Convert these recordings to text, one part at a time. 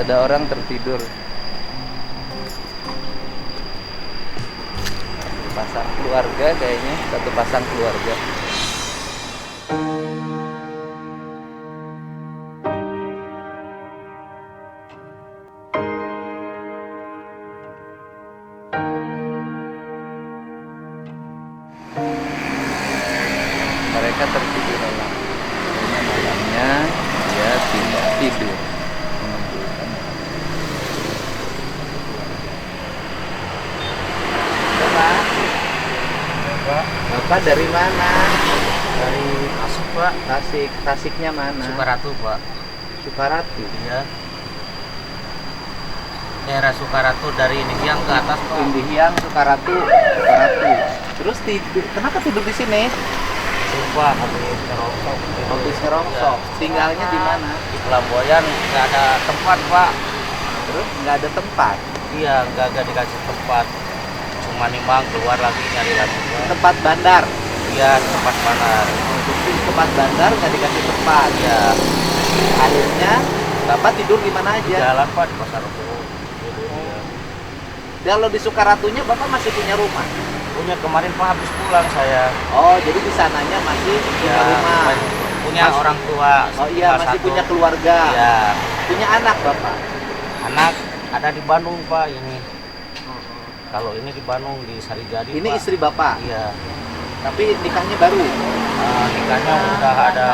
Ada orang tertidur. Pasang keluarga kayaknya, satu pasang keluarga. Mereka tertidur lelap. Kayaknya malamnya dia tinggal tidur. Menunggukan Bapak dari mana? Dari Tasik, Pak. Tasik. Tasiknya mana? Sukaratu, Pak. Sukaratu. Iya. Daerah Sukaratu dari Indihiang ke atas, Pak. Indihiang, Sukaratu. Terus kenapa tidur di sini? Sumpah, habis ngerongsok. Habis ngerongsok. Tinggalnya di mana? Di Pelamboyan nggak ada tempat, Pak. Terus nggak ada tempat. Iya, nggak dikasih tempat. Cuma nimbang keluar lagi nyari lagi, Pak. Tempat bandar. Iya, tempat bandar. Di tempat bandar nggak dikasih tempat. Iya. Akhirnya Bapak tidur di mana Di aja? jalan, Pak, di Pasar Rebo. Iya. Kalau di Sukaratunya Bapak masih punya rumah? Punya kemarin, Pak, habis pulang saya. Oh, jadi di sananya masih punya Iya, rumah. punya orang tua. Oh iya, salah masih satu. punya keluarga. Iya. Punya anak Bapak? Anak ada di Bandung, Pak, ini. Kalau ini di Bandung, di Sarijadi, Ini Pak. istri Bapak, Iya. tapi nikahnya baru Nikahnya udah ada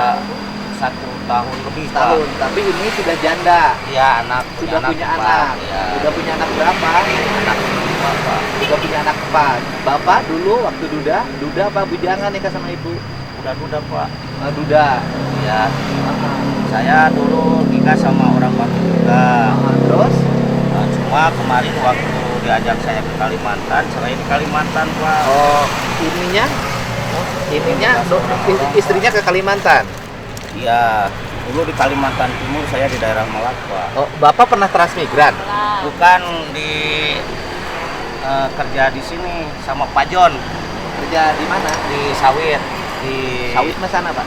1 tahun lebih, Pak. setahun. Tapi ini sudah janda, Iya, anak. sudah punya Pak. anak. Iya. Sudah punya anak berapa? Anak kedua, Pak. Sudah punya anak 4. Bapak dulu waktu duda apa bujangan nikah sama ibu? Udah, Pak. Duda. Iya. Saya dulu nikah sama orang Bandung juga. Terus? Cuma kemarin waktu diajak saya ke Kalimantan, cerai di Kalimantan, Pak. Oh, ininya istrinya ke Kalimantan. Iya. Dulu di Kalimantan Timur, saya di daerah Malak, Pak. Oh, Bapak pernah transmigran? Bukan di kerja di sini sama Pak John Kerja di mana? di sawit di Sawit mas sana, Pak.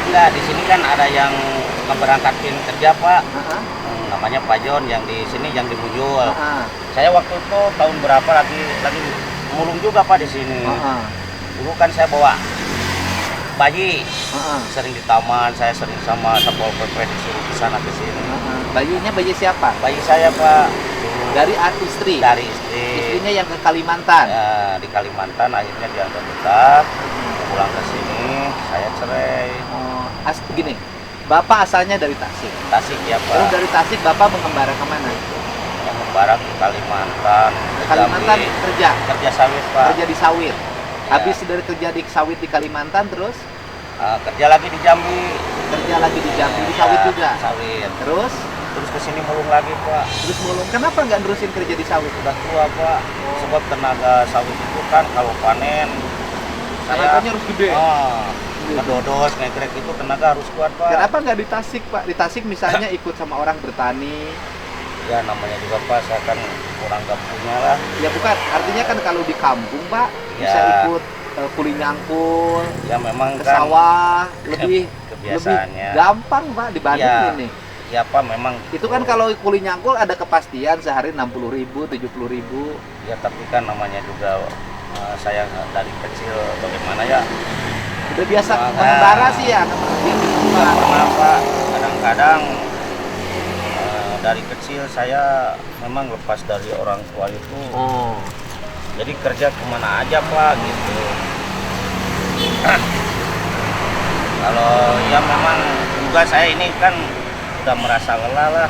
enggak, di sini kan ada yang ngeberangkatin kerja, Pak. Heeh. Namanya Pak John, yang di sini yang di Bujul. Heeh. Saya waktu itu tahun berapa lagi mulung juga, Pak, di sini. Heeh. Dulu kan saya bawa bayi, Heeh. sering di taman, saya sering sama Satpol PP disuruh ke sana ke sini. Bayinya bayi siapa? Bayi saya, Pak, dulu Dari istri. dari istri. Istrinya yang ke Kalimantan. Ya, di Kalimantan akhirnya dia nggak betah, pulang ke sini, saya cerai. Oh, gini. Bapak asalnya dari Tasik. Tasik ya, Terus Pak. dari Tasik Bapak mengembara kemana? Yang membarang ke Kalimantan, ke Kalimantan Jambi. kerja Sawit, Pak. kerja di sawit. Ya. Habis dari kerja di sawit di Kalimantan terus Kerja lagi di Jambi. kerja lagi di Jambi di Ya, sawit juga. Sawit. Terus Terus ke sini mulung lagi, Pak. mulung. Kenapa nggak nerusin kerja di sawit? Udah tua, Pak. Sebab tenaga sawit itu kan kalau panen Tenaganya harus gede. ngedodos, ngegrek itu tenaga harus kuat, Pak. Kenapa nggak di Tasik, Pak? Di Tasik misalnya ikut sama orang bertani. Ya namanya juga, Pak, saya kan kurang gak punya lah. Ya bukan, artinya kan kalau di kampung, Pak, bisa Ya. ikut kuli nyangkul, Ya memang ke kan sawah, lebih kebiasaannya. gampang, Pak, dibanding Ya. ini. Ya, Pak, memang Itu kan kalau kuli nyangkul ada kepastian sehari 60.000, 70.000. ya, tapi kan namanya juga saya dari kecil bagaimana ya, Udah biasa Nah, mengembara sih ya. nggak pernah, Pak. Kadang-kadang dari kecil saya memang lepas dari orang tua itu, Oh. jadi kerja kemana aja, Pak, gitu. Kalau ya memang juga saya ini kan udah merasa lelah lah,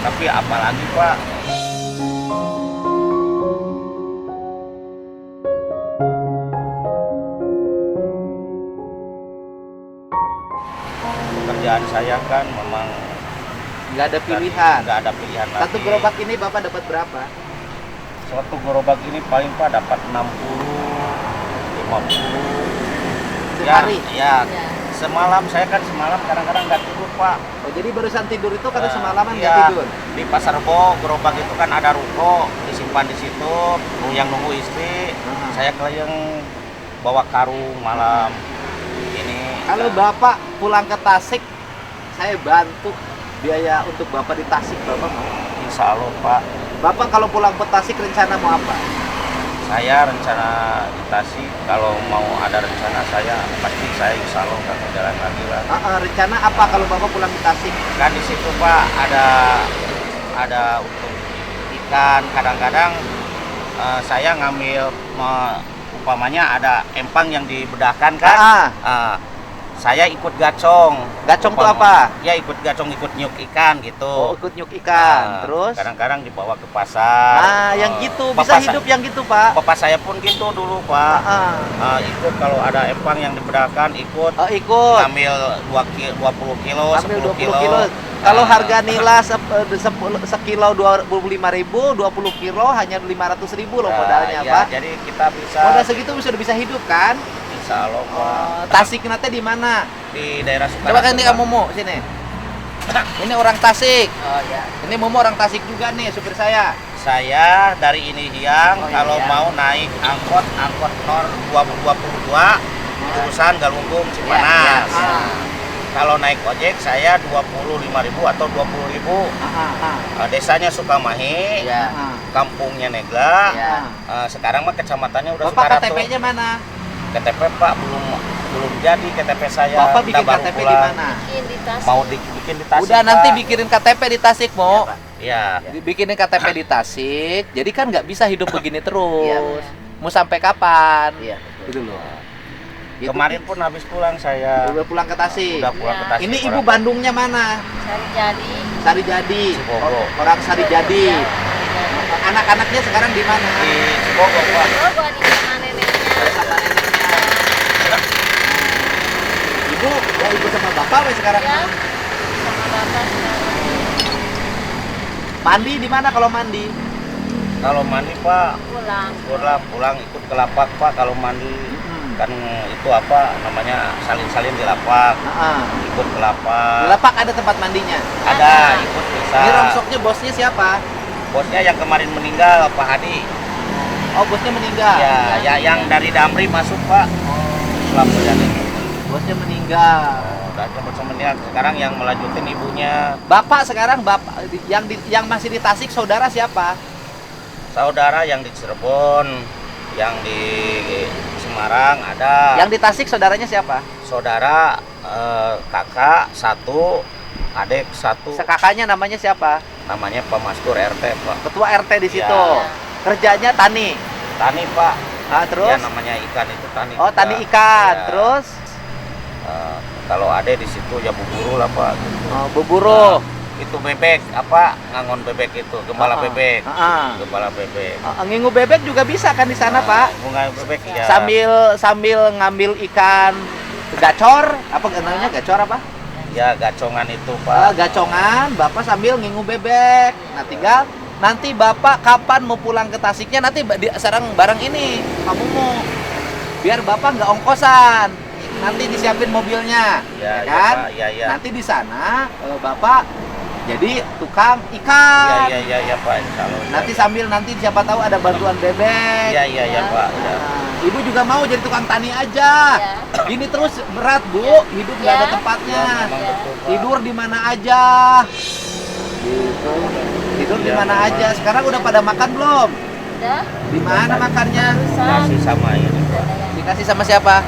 tapi apalagi, Pak. Pekerjaan saya kan memang Nggak ada pilihan. nggak ada pilihan lagi. Satu gerobak ini Bapak dapat berapa? Satu gerobak ini paling, Pak, dapat 60, 50. Sehari? Ya, semalam saya kan kadang-kadang nggak tidur, Pak. Oh, jadi barusan tidur itu karena semalaman nggak Iya, tidur? di Pasar Rebo gerobak itu kan ada ruko disimpan di situ, yang nunggu istri. Saya keliling bawa karung malam ini. Kalau Bapak pulang ke Tasik, saya bantu. biaya untuk Bapak di Tasik, Bapak mau? Insya Allah Pak. Bapak kalau pulang ke Tasik rencana mau apa? Saya rencana di Tasik, kalau mau ada rencana saya pasti saya insya Allah akan jalan lagi lah. Rencana apa kalau Bapak pulang ke Tasik? Kan di situ Pak ada untuk ikan, kadang-kadang saya ngambil umpamanya ada empang yang dibedahkan kan. Saya ikut gacong. Gacong itu apa? Ya ikut gacong, ikut nyuk ikan gitu. Oh, ikut nyuk ikan. Terus? Kadang-kadang dibawa ke pasar. Yang gitu, bisa hidup yang gitu Pak? Bapak saya pun gitu dulu Pak. Ikut kalau ada empang yang dibedahkan ikut. Ikut. Ambil 20 kilo, ambil 10 kilo. Kalau harga nila sekilo 25.000, 20 kilo hanya 500.000 loh modalnya ya, Pak. Jadi kita bisa. Modal segitu bisa hidup kan? Insya Allah Pak. Tasik nanti di mana? Di daerah Sukaratu. Coba kan ini kamu mau sini. Ini orang Tasik. Oh ya. Ini Momo orang Tasik juga nih, supir saya. Saya dari Inihiang, kalau iya. mau naik angkot Nor 2022 jurusan Galunggung Cipanas. Kalau naik ojek saya 25.000 atau 20.000. Desanya Sukamahi, kampungnya Negla. Sekarang mah kecamatannya udah Bapak Sukaratu. KTP-nya mana? KTP Pak belum jadi KTP saya. Bapak bikin KTP di mana? Bikin di Tasik. Mau bikin di Tasik. Udah Pak. nanti bikinin KTP di Tasik, Mo. Iya. Bikinin KTP di Tasik. Jadi kan nggak bisa hidup begini terus. Iya. Mau sampai kapan? Iya. Gitu loh. Kemarin pun habis pulang saya. Udah pulang ke Tasik. Udah pulang ke Tasik. Ini ibu Bandungnya mana? Sarijadi. Sarijadi. Cibogo. Orang Sarijadi. Iya. Anak-anaknya sekarang di mana? Di Cibogo Pak. Oh, gua di sana neneknya. Sama neneknya. Ibu sama bapak weh sekarang? Ya. Sama bapak sekarang. Mandi di mana kalau mandi? Kalau mandi Pak, pulang ikut ke lapak Pak. Kalau mandi kan itu apa namanya salin-salin di lapak. Ikut ke lapak. Di lapak ada tempat mandinya? Ada, ikut bisa. Ini rongsoknya bosnya siapa? Bosnya yang kemarin meninggal Pak Hadi. Oh, bosnya meninggal. Ya yang dari Damri masuk Pak. Selama jadi. Bosnya meninggal. Sekarang yang melanjutin ibunya. Bapak sekarang yang masih di Tasik saudara siapa? Saudara yang di Cirebon, yang di Semarang ada. Yang di Tasik saudaranya siapa? Saudara kakak satu, adik satu. Kakaknya namanya siapa? Namanya Pak Mastur RT Pak. Ketua RT di situ. Ya. Kerjanya tani. Tani Pak. Terus? Ya namanya ikan itu tani. Oh, tani ikan. Ya. Terus? Kalau ada di situ ya buburu lah Pak. Gitu. Oh, buburu. Itu bebek apa ngangon bebek itu gembala bebek. Gembala bebek. Ngingu bebek juga bisa kan di sana Pak? Bunga bebek ya. Sambil ngambil ikan gacor, apa namanya gacor apa? Ya gacongan itu Pak. Gacongan, Bapak sambil ngingu bebek. Nah tinggal nanti Bapak kapan mau pulang ke Tasiknya nanti sarang barang ini kamu mau biar Bapak nggak ongkosan. Nanti disiapin mobilnya, ya kan? Ya. Nanti di sana Bapak jadi tukang ikan. Ya Pak. Nanti sambil siapa tahu ada bantuan bebek. Ya Pak. Ya. Ibu juga mau jadi tukang tani aja. Ya. Gini terus berat Bu, hidup nggak ada tempatnya. Betul, Tidur di mana aja. Gitu. Tidur di mana aja. Sekarang udah pada makan belum? Udah. Di mana makannya? Dikasih sama ini. Dikasih sama siapa?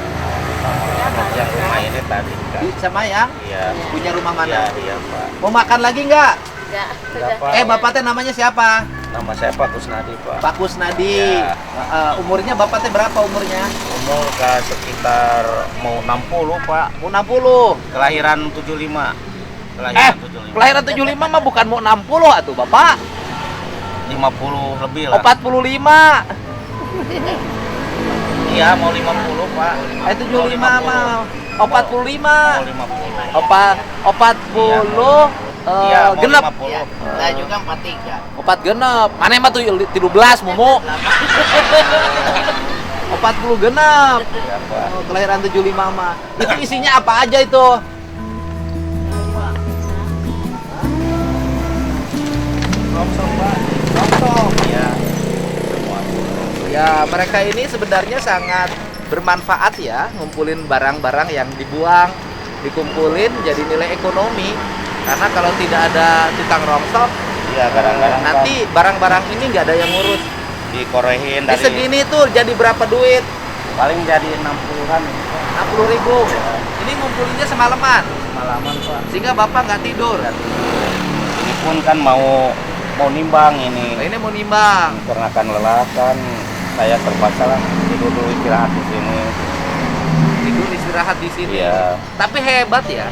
Yang rumah ini tadi. Sama yang? Iya. Punya rumah mana? Iya Pak. Mau makan lagi nggak? Enggak. Pak. Bapak teh namanya siapa? Nama saya Pak Kusnadi Pak. Pak Kusnadi. Ya. Umurnya Bapak teh berapa umurnya? Umur sekitar mau 60 Pak. Mau 60. Kelahiran 75. Kelahiran 75 mah bukan mau 60 atuh Bapak. 50 lebih lah. 45. Iya mau 50 Pak. 75 mah. 45. Mau 50. 40 Iya, mau genep. 50. Nah juga 43. 4 genep. Mana mah tuh 13 Momo. 40 genep. Iya Pak. Kelahiran 75 mah. Itu isinya apa aja itu? Rongsok Pak. Rongsok. Iya. Semua. Ya, mereka ini sebenarnya sangat bermanfaat ya, ngumpulin barang-barang yang dibuang, dikumpulin jadi nilai ekonomi. Karena kalau tidak ada tukang rongsok, Iya, kadang-kadang Pak, nanti barang-barang ini nggak ada yang ngurus. dikorehin Di dari segini tuh jadi berapa duit? paling jadi 60-an 60.000. Ini ngumpulinnya semalaman, malaman Pak. sehingga bapak nggak tidur. Ini pun kan mau nimbang ini. Nah, ini mau nimbang. Karena kan lelah kan saya terpaksa lah tidur dulu istirahat di sini. Tidur istirahat di sini. Iya. Tapi hebat ya.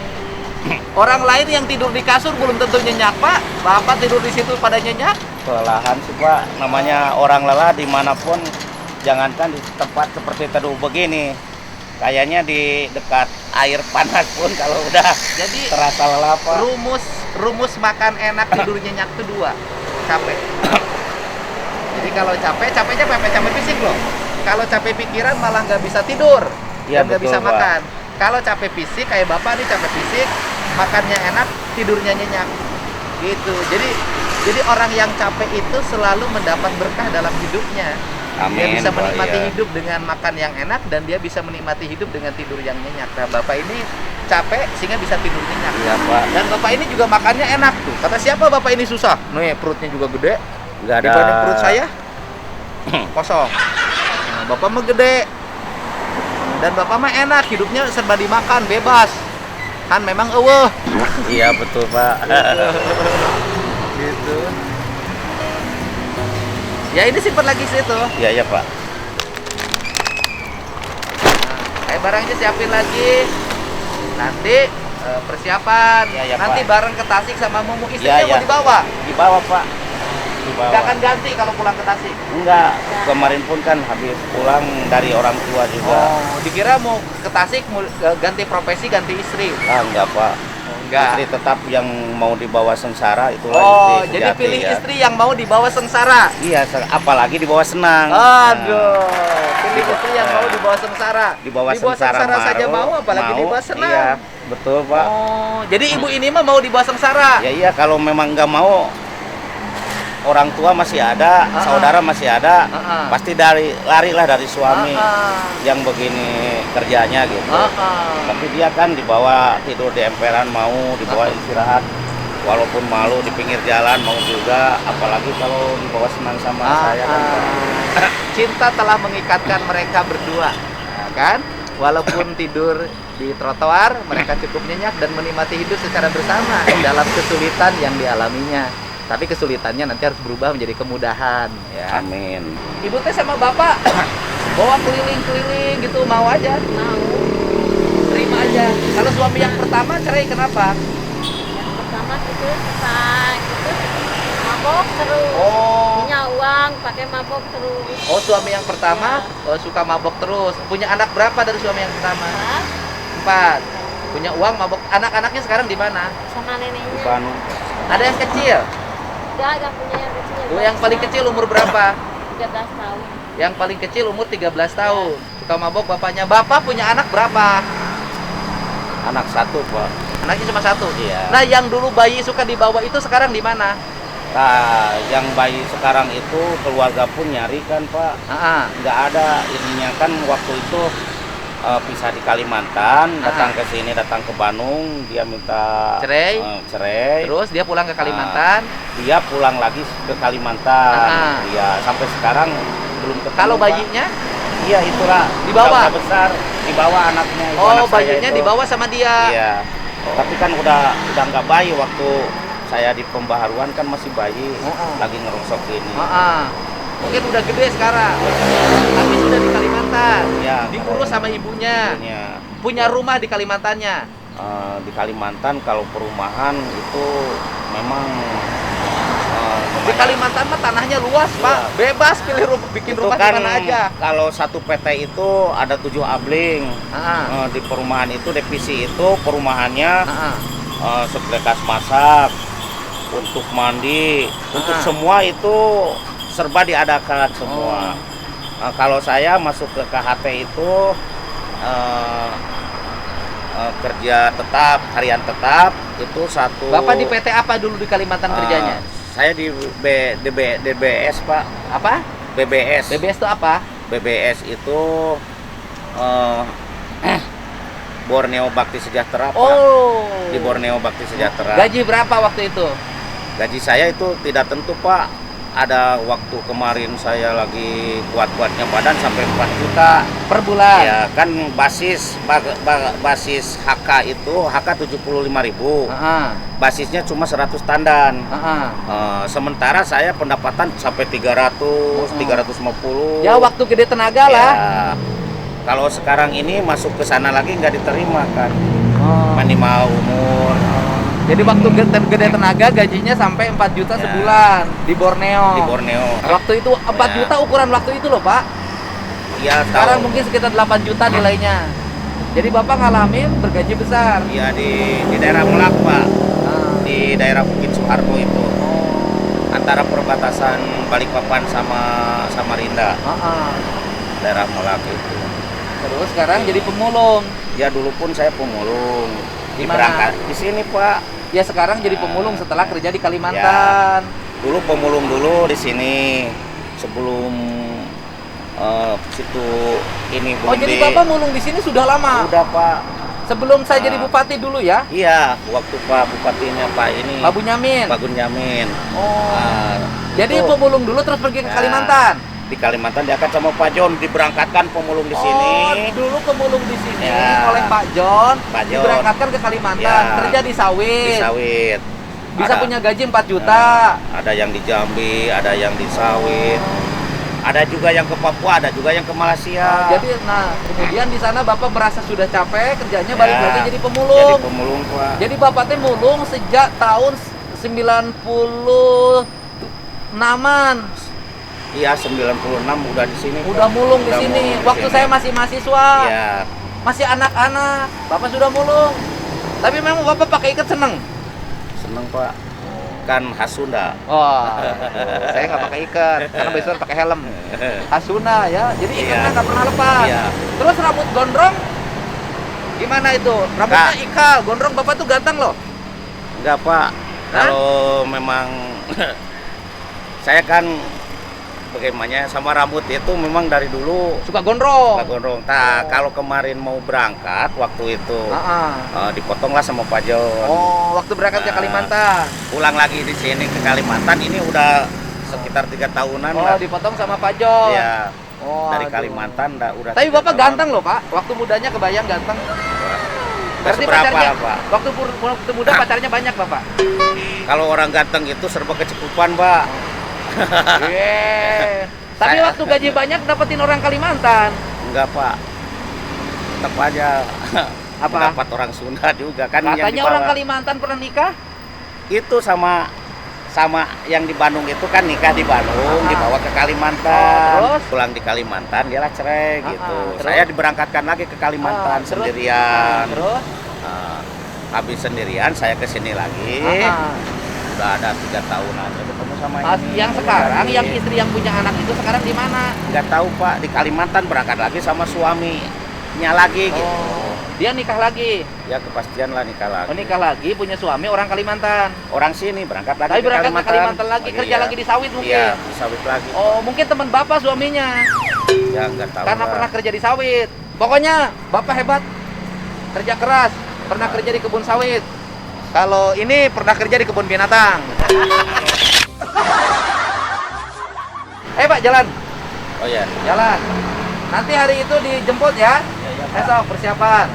Orang lain yang tidur di kasur belum tentu nyenyak, Pak. Bapak tidur di situ pada nyenyak. Kelelahan sih Pak, namanya orang lelah dimanapun, jangankan di tempat seperti teduh begini, kayaknya di dekat air panas pun kalau udah Jadi terasa lelah Pak. rumus makan enak tidur nyenyak itu 2. Capek. Jadi kalau capeknya capek fisik loh. Kalau capek pikiran malah nggak bisa tidur, Iya, dan nggak betul, bisa Pak. makan. Kalau capek fisik kayak bapak nih capek fisik, makannya enak, tidurnya nyenyak. Gitu. Jadi orang yang capek itu selalu mendapat berkah dalam hidupnya. Dia Amin, bisa Pak, menikmati ya. hidup dengan makan yang enak, dan dia bisa menikmati hidup dengan tidur yang nyenyak. Nah, bapak ini capek sehingga bisa tidur nyenyak. Iya Pak, Dan bapak ini juga makannya enak tuh. Kata siapa bapak ini susah? Nih perutnya juga gede. nggak ada. Dibanding perut saya kosong. Nah, bapak mah gede. Dan bapak mah enak, hidupnya serba dimakan, bebas. Kan memang eueuh. Iya betul Pak. Gitu. Ya ini simpen lagi situ. Iya ya Pak. Kayak barangnya siapin lagi. Nanti persiapan. Iya, ya, Nanti Pak. bareng ke Tasik sama Mumu, istrinya Iya, mau iya. dibawa. Dibawa Pak. Dibawa. Nggak akan ganti kalau pulang ke Tasik. Enggak, kemarin pun kan habis pulang dari orang tua juga. Oh, dikira mau ke Tasik mau ganti profesi, ganti istri. Ah, enggak Pak. Enggak. Istri tetap yang mau dibawa sengsara itulah Oh, istri jadi sejati, pilih ya. istri yang mau dibawa sengsara. Iya, apalagi dibawa senang. Aduh, pilih istri yang mau dibawa sengsara. Dibawa sengsara saja baru, mau, apalagi dibawa senang. Iya, betul Pak. Oh, jadi ibu ini mah mau dibawa sengsara. Ya iya, kalau memang nggak mau, orang tua masih ada, Ah, saudara masih ada, Ah, pasti larilah dari suami Ah, yang begini kerjanya gitu. ah, ah. Tapi dia kan dibawa tidur di emperan, mau dibawa istirahat, walaupun malu di pinggir jalan mau juga, apalagi kalau dibawa senang sama saya kan. Pak. Cinta telah mengikatkan mereka berdua, ya kan? Walaupun tidur di trotoar, mereka cukup nyenyak dan menikmati hidup secara bersama dalam kesulitan yang dialaminya. Tapi kesulitannya nanti harus berubah menjadi kemudahan, ya. Amin. Ibu teh sama bapak bawa keliling-keliling gitu, mau aja, Mau. terima aja. Kalau suami yang pertama cerai kenapa? Yang pertama gitu suka gitu mabok terus. Oh, Punya uang pakai mabok terus. suami yang pertama suka mabok terus. Punya anak berapa dari suami yang pertama? Pak, 4. Punya uang, mabok. Anak-anaknya sekarang di mana? sama Di neneknya. Bandung. Ada yang kecil. Udah gak punya yang kecil. Yang paling kecil umur berapa? 13 tahun. Yang paling kecil umur 13 tahun. Suka mabok bapaknya. Bapak punya anak berapa? Anak satu Pak. Anaknya cuma 1. Iya. Nah, yang dulu bayi suka dibawa itu sekarang di mana? Nah, yang bayi sekarang itu keluarga pun nyari kan Pak. Ah, Nggak ada ininya kan waktu itu pisah di Kalimantan, datang ke sini, datang ke Bandung, dia minta Cerai. cerai. terus dia pulang ke Kalimantan. Dia pulang lagi ke Kalimantan. Iya, sampai sekarang belum ketemu. Kalau Pak. bayinya? Iya itulah. Dibawa? Udah besar, dibawa anaknya. Itu Oh, anak saya bayinya itu. dibawa sama dia. Iya. Tapi kan udah nggak bayi waktu saya di pembaharuan kan masih bayi, lagi ngerongsok ini. Mungkin udah gede sekarang. Tapi sudah di Kalimantan. Iya. Diurus sama ibunya. Ibunya. Punya rumah di Kalimantannya. Di Kalimantan kalau perumahan itu memang Di Kalimantan mah tanahnya luas, Pak. Bebas pilih bikin itu rumah kan di mana aja. kalau satu PT itu ada 7 abling. Di perumahan itu divisi itu perumahannya sebekas masak, untuk mandi, untuk semua itu serba diadakan semua. Kalau saya masuk ke KHT itu kerja tetap, harian tetap itu satu. Bapak di PT apa dulu di Kalimantan kerjanya? Saya di DBS Pak. Apa? BBS. BBS itu apa? BBS itu Borneo Bakti Sejahtera, Pak. Oh. Di Borneo Bakti Sejahtera. Gaji berapa waktu itu? Gaji saya itu tidak tentu, Pak. Ada waktu kemarin saya lagi kuat-kuatnya badan sampai 4 juta Per bulan. ya kan. Basis HK itu HK 75.000, basisnya cuma 100 tandan. Sementara saya pendapatan sampai 300, 350 Ya waktu gede tenaga lah. ya. Kalau sekarang ini masuk ke sana lagi nggak diterima kan, Oh. minimal umur. Jadi waktu gede tenaga gajinya sampai 4 juta Ya. sebulan di Borneo. Di Borneo Waktu itu 4 Ya. juta ukuran waktu itu loh, Pak. ya. Sekarang tahu. mungkin sekitar 8 juta nilainya. Jadi Bapak ngalamin bergaji besar. Ya di daerah Melak, Pak, Nah. di daerah Bukit Soeharto itu, Oh. antara perbatasan Balikpapan sama Samarinda, daerah Melak itu. Terus sekarang jadi pemulung. Ya dulu pun saya pemulung Di berangkat di sini, Pak. Ya sekarang jadi pemulung setelah kerja di Kalimantan. Dulu pemulung dulu di sini sebelum situ ini Oh, jadi Bapak mulung di sini sudah lama. udah, Pak. Sebelum saya jadi bupati dulu ya. Iya, waktu Pak Bupatinya Pak ini Pak Bunyamin. Pak Gunyamin. Oh. Jadi itu pemulung dulu terus pergi ke Ya. Kalimantan. di Kalimantan diangkat sama Pak John, diberangkatkan pemulung di sini. Oh, dulu pemulung di sini Ya. oleh Pak John, Pak John. diberangkatkan ke Kalimantan, Ya. kerja di Di sawit. sawit. Bisa Ada- punya gaji 4 juta. Ada yang di Jambi, ada yang di sawit. Ada juga yang ke Papua, ada juga yang ke Malaysia. Jadi kemudian di sana Bapak merasa sudah capek kerjanya, balik Ya. lagi jadi Jadi pemulung. pemulung, Pak. Jadi Bapak teh mulung sejak tahun 96-an. Iya, 96 udah di sini. Udah Pak. mulung di Udah sini. mulung di Waktu sini. saya masih mahasiswa, Iya. masih anak-anak, Bapak sudah mulung. Tapi memang Bapak pakai ikat seneng. Seneng, Pak. Kan khas Sunda. Wah, saya nggak pakai ikat karena besok pakai helm. Hasuna ya, jadi ikatnya Iya. nggak pernah lepas. Iya. Terus rambut gondrong gimana itu? Rambutnya Kak. ikal, gondrong Bapak tuh ganteng loh. Enggak, Pak. Kalau memang saya kan bagaimana sama rambut itu memang dari dulu Suka gondrong. Pak Gondrong. Kalau kemarin mau berangkat waktu itu dipotonglah sama Pak John. Oh, waktu berangkat ke Nah. Kalimantan. Pulang lagi di sini ke Kalimantan ini udah sekitar 3 tahunan Oh, lah. dipotong sama Pak John. Iya. Oh, Dari aduh. Kalimantan udah. Tapi 3 Bapak tahun. ganteng loh, Pak. Waktu mudanya kebayang ganteng. Berarti Seberapa, pacarnya, Pak? waktu muda pacarnya banyak, Bapak. Kalau orang ganteng itu serba kecukupan, Pak. Iya. Tapi Saya- waktu gaji banyak dapetin orang Kalimantan. Enggak, Pak. Tetap aja Apa? dapat orang Sunda juga kan yang Katanya dibawa. orang Kalimantan pernah nikah? Itu sama yang di Bandung itu kan nikah di Bandung, Ah. dibawa ke Kalimantan. Oh, terus? Pulang di Kalimantan dia lah cerai Ah, gitu. terus? Saya diberangkatkan lagi ke Kalimantan Terus? sendirian. Terus? Habis sendirian saya ke sini lagi. Udah ada 3 tahunan ketemu sama ini. Yang sekarang, Lagi. yang istri yang punya anak itu sekarang di mana? nggak tahu, Pak, di Kalimantan berangkat lagi sama suaminya lagi gitu. Oh, dia nikah lagi. Ya kepastian lah nikah lagi. Oh, nikah lagi, punya suami orang Kalimantan. Orang sini berangkat lagi Tapi ke berangkat ke Kalimantan lagi, kerja iya. lagi di sawit mungkin. Iya, di sawit lagi. Oh, mungkin teman Bapak suaminya. Ya nggak tahu. Karena lah. pernah kerja di sawit. Pokoknya Bapak hebat. Kerja keras, pernah kerja di kebun sawit. Kalau ini pernah kerja di kebun binatang. Pak, jalan. Oh ya. Jalan. Nanti hari itu dijemput ya. Besok persiapan.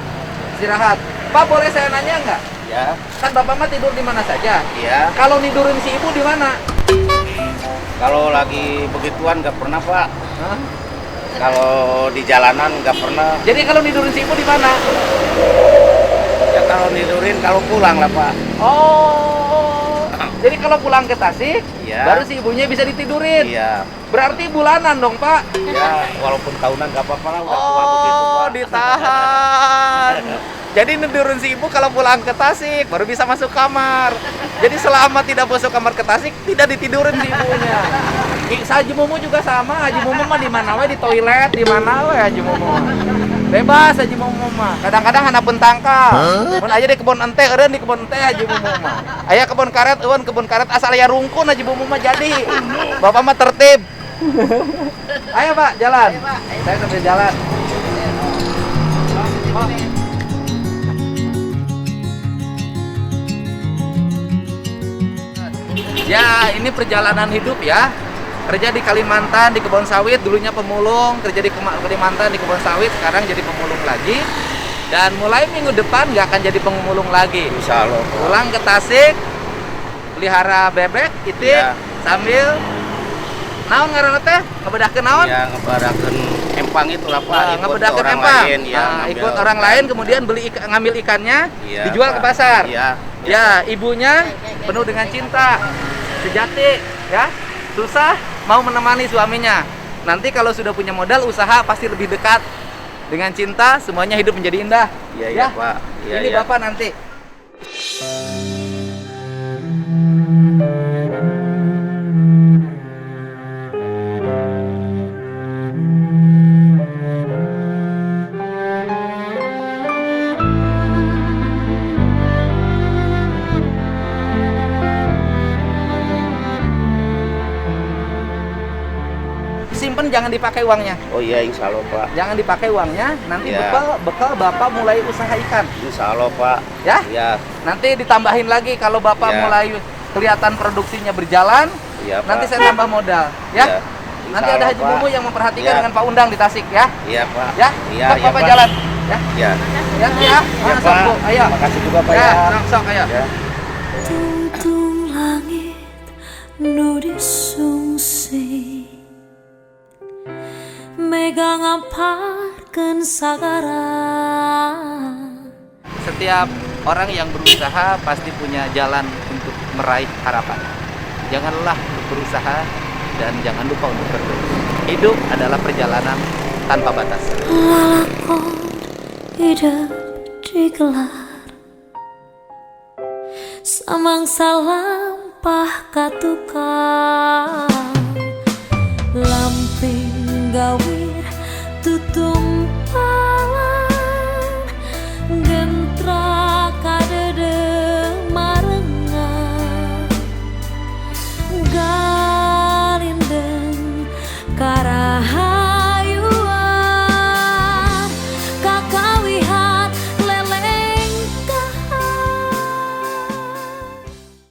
Istirahat. Pak, boleh saya nanya nggak? Ya. Kan Bapak mah tidur di mana saja. Iya. Kalau nidurin si ibu di mana? Kalau lagi begituan nggak pernah, Pak. Hah? Kalau di jalanan nggak pernah. Jadi kalau nidurin si ibu di mana? Ya kalau nidurin kalau pulang lah, Pak. Oh. Jadi kalau pulang ke Tasik, Iya. baru si ibunya bisa ditidurin. Iya. Berarti bulanan dong, Pak. Ya walaupun tahunan nggak apa-apa lah. Udah tua begitu, Oh, Pak. ditahan. Jadi nidurin si ibu kalau pulang ke Tasik baru bisa masuk kamar. Jadi selama tidak masuk kamar ke Tasik tidak ditidurin si ibunya. Haji Mumu juga sama. Haji Mumu mah di mana we, di toilet, di mana we Haji Mumu. Bebas Haji Mumu mah. Kadang-kadang hanapeun tangkal. Mun aja di kebun ente, eureun di kebun ente Haji Mumu mah. Aya kebun karet, eueun kebun karet asal aya rungkun Haji Mumu mah jadi. Bapak mah tertib. Ayo Pak, jalan. Saya sambil jalan. Ya, ini perjalanan hidup ya. Kerja di Kalimantan di kebun sawit, dulunya pemulung, kerja di Kalimantan di kebun sawit, sekarang jadi pemulung lagi. Dan mulai minggu depan nggak akan jadi pemulung lagi. Insya Allah. Pak. Pulang ke Tasik, pelihara bebek, itik, Ya. sambil naon ngaranna teh? Ngebedakeun naon? Ya, ngebedakeun empang itu lah Pak. Ikut Ngebedakeun orang empang. lain, ya, Nah, ngambil ikut orang lain, kemudian ngambil ikannya, Iya, dijual ke Pak. pasar. Iya. Ya, ibunya penuh dengan cinta, sejati, ya, susah mau menemani suaminya. Nanti kalau sudah punya modal usaha pasti lebih dekat. Dengan cinta semuanya hidup menjadi indah. Iya, iya, Pak. Iya, Ini iya. Bapak nanti. Simpen, jangan dipakai uangnya. Oh iya, insya Allah Pak. Jangan dipakai uangnya, nanti Ya. bekal Bapak mulai usaha ikan. Insya Allah Pak. Ya? Ya, Nanti ditambahin lagi kalau Bapak Ya. mulai kelihatan produksinya berjalan, iya Pak. nanti saya tambah modal, ya. Ya. Nanti Insya ada Allah, Haji Pak. Mumu yang memperhatikan Ya. dengan Pak Undang di Tasik, ya. Iya Pak. Ya, Iya, sok iya, Bapak Pak. jalan, ya. Ya. Ya, ya. Ya Ah, sok, Pak. Bu. Ayo. Terima kasih juga Pak Ya, ya. sok, ayo. Ya. Tuntung langit nu disungsi Mega ngamparkeun sagara. Setiap orang yang berusaha pasti punya jalan untuk meraih harapan. Jangan lelah untuk berusaha dan jangan lupa untuk berdoa. Hidup adalah perjalanan tanpa batas. Lalakon hidup digelar samangsa lampah katukang lamping gawir tutumpalan gentra kadede marengan galindeng karaha